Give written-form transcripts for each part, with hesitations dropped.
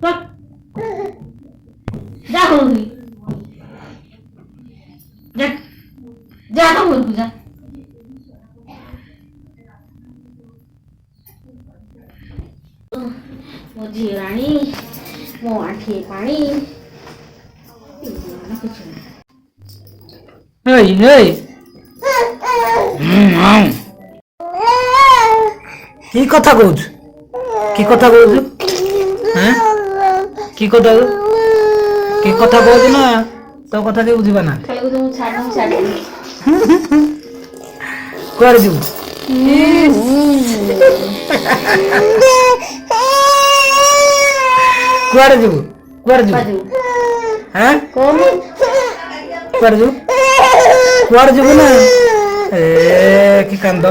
চল যা করবি যা যা তো বলবো যা ମୋ ଝିଅ ରାଣୀ ମୋ ଆଣ୍ଠିଏ ପାଣି କିଛି এই এই কি কথা কହୁଛୁ কি কথা কହୁଛୁ হ্যাঁ কি କଥା କି କଥା କହୁଛୁ ନା ତୋ କଥା କେହି ବୁଝିବା ନା ଖାଲି ମୁଁ ଛାଡି କୁଆଡେ ଯିବୁ କୁଆଡେ ଯିବୁ କୁଆଡେ ଯିବୁ হ্যাঁ କୁଆଡେ ଯିବୁ କୁଆଡେ ଯିବୁ ନା ଏ କି କାନ୍ଦ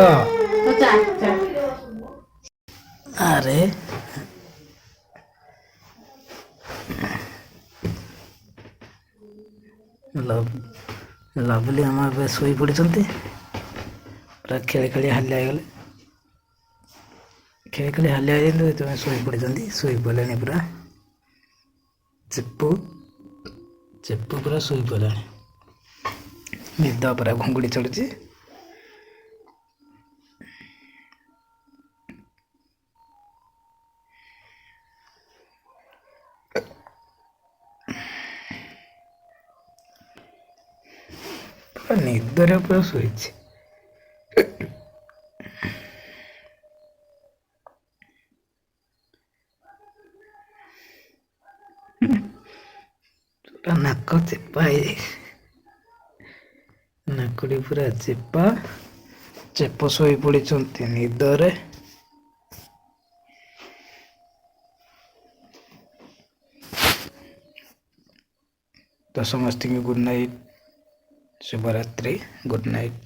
ଆରେ ଲଭଲି ଆମ ଏବେ ଶୋଇ ପଡ଼ିଛନ୍ତି ପୁରା ଖେଳି ଖେଳି ହାଲିଆ ହେଇଗଲେ ଖେଳି ଖେଳି ହାଲିଆ ହେଇଛନ୍ତି ସେଥିପାଇଁ ଶୋଇ ପଡ଼ିଛନ୍ତି ଶୋଇ ପଡ଼ିଲେଣି ପୁରା ଚିପୁ ଚିପୁ ପୁରା ଶୋଇ ପଡ଼ିଲାଣି ନିଦ ପୁରା ଘୁଙ୍ଗୁଡ଼ି ଚଢ଼ୁଛି ନିଦରେ ପୁରା ଶୋଇଛି ପୁରା ନାକ ଚେପା ହେଇଯାଇଛି ନାକଟି ପୁରା ଚେପା ଚେପ ଶୋଇ ପଡ଼ିଛନ୍ତି ନିଦରେ ତ ସମସ୍ତଙ୍କୁ ଗୁଡ୍ ନାଇଟ୍ ଶୁଭରାତ୍ରି ଗୁଡ୍ ନାଇଟ୍।